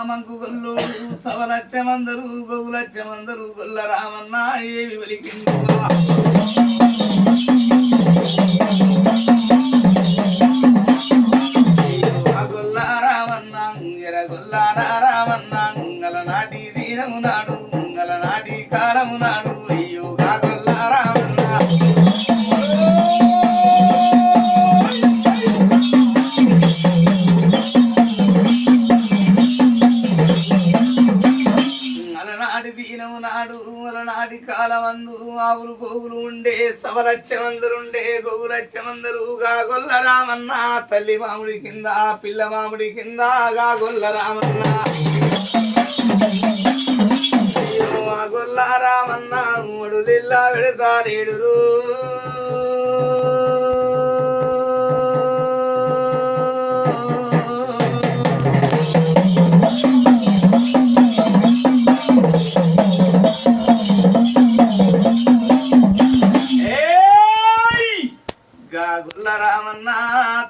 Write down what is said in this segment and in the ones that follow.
మంకు గొల్లోడు సవలచ్చమందరు గోగులచ్చమందరు గొల్ల రామన్న ఏవి వలికిందు గొల్ల రామన్న ఎరగొల్ల రామన్న ముంగల నాటి దీనము నాడు ముంగల నాటి కాలము నాడు అయ్యో గొల్ల రామన్న నాటి కాలమందు ఆవులు గోగులు ఉండే సవలచ్చమందరుండే గోగులచ్చమందరుగా గొల్ల రామన్న తల్లి మామిడి కింద పిల్ల మామిడి కింద గా గొల్ల రామన్న గొల్ల రామన్న ముడులిల్లా పెడతారేడురు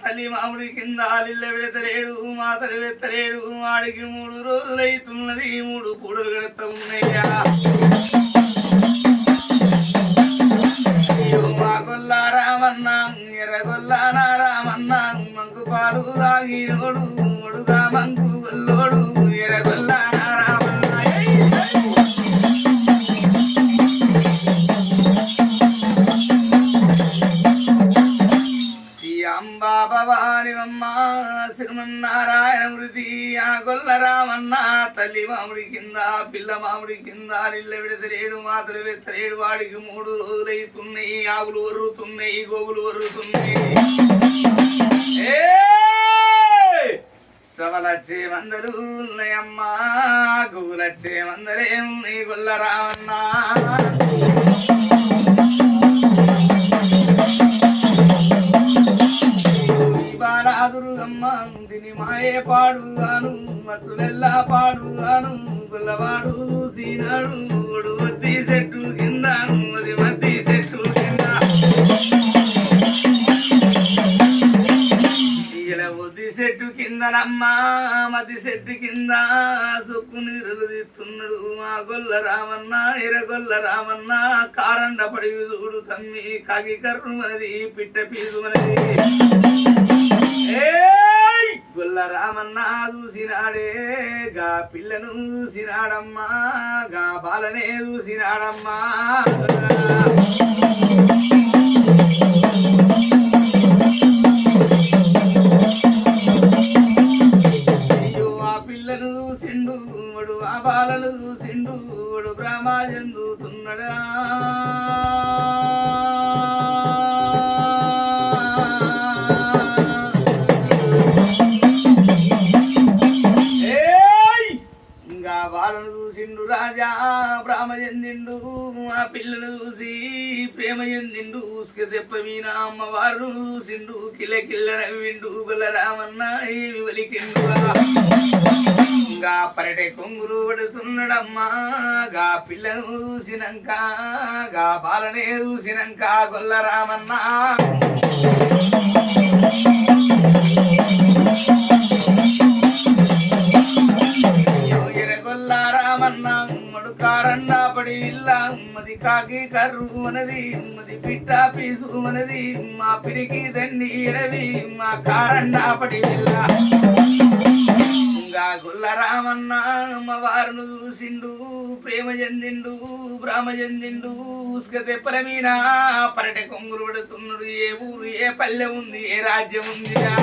తల్లి మామిడి కింద లిల్ల పెడతలేడు మాతలు వెత్తలేడు వాడికి 3 రోజులైతున్నది 3 పూడలు గడత ఉన్నాయ్యా మా గొల్ల రామన్న ఎర్రగొల్ల రామన్న మంకు పాలు తాగినోడు ముడుగా మంకు గొల్లోడు ఎర్రగొల్ల భవానివమ్మ శ్రీమన్నారాయణ మృతి ఆ గొల్ల రామన్న తల్లి మామిడి కింద పిల్ల మామిడి కింద ఇళ్ళ విడతలేడు మాతలు వెత్తలేడు వాడికి 3 రోజులైతున్నాయి ఆవులు వరుతున్నాయి గోగులు వరుతున్నాయి సవలచ్చే మందరు ఉన్నాయమ్మా గోగులచ్చే మందరే ఉన్నాయి గొల్ల రామన్న బాలాదురుగమ్మ దిని మాయే పాడుగాను మత్తులెల్లా పాడుగాను గుల్లవాడు చూసినాడు వద్ది చెట్టు కింద అది మద్ది చెట్టు కింద ఇలా వద్ది చెట్టు కిందనమ్మా మద్ది చెట్టు కింద సొక్కు నీరులు తీస్తున్నాడు మా గొల్ల రామన్న ఎరగొల్ల రామన్న కారండ పడి చూడు తమ్మి కాకి కర్రు మనది పిట్ట పీసు మనది గొల్ల రామన్న చూసినాడే గా పిల్లను చూసినాడమ్మా గా బాలనే చూసినాడమ్మా అయ్యో ఆ పిల్లను చూసిండు వాడు ఆ బాలను చూసిండు వాడు బ్రహ్మ చెందుతున్నాడా వాళ్ళను చూసిండు రాజా బ్రహ్మ చెందిండు ఆ పిల్లను చూసి ప్రేమ చెందిండు ఉసుక తెప్పమీన అమ్మవారు చూసిండు కిల్ల కిల్ల నవ్విండు గొల్ల రామన్న ఏమి వలికిండు గా పరటే కొంగులు పడుతున్నాడమ్మా గా పిల్లను చూసినాక గా బాలనే చూసినాక గొల్ల రామన్న కారండా పడి ఇల్లా మది కాకి కర్రు మనది మది పిట్ట పీసు మనది మా పిరికి దండి ఎడవి మా కారండా పడి ఇల్లా గొల్ల రామన్న అమ్మవారును చూసిండు ప్రేమ చెందిండు బ్రహ్మ చెందిండు ఉసుక తెప్పల మీద పరట కొంగులు పడుతున్నాడు ఏ ఊరు ఏ పల్లె ఉంది ఏ రాజ్యం ఉందిరా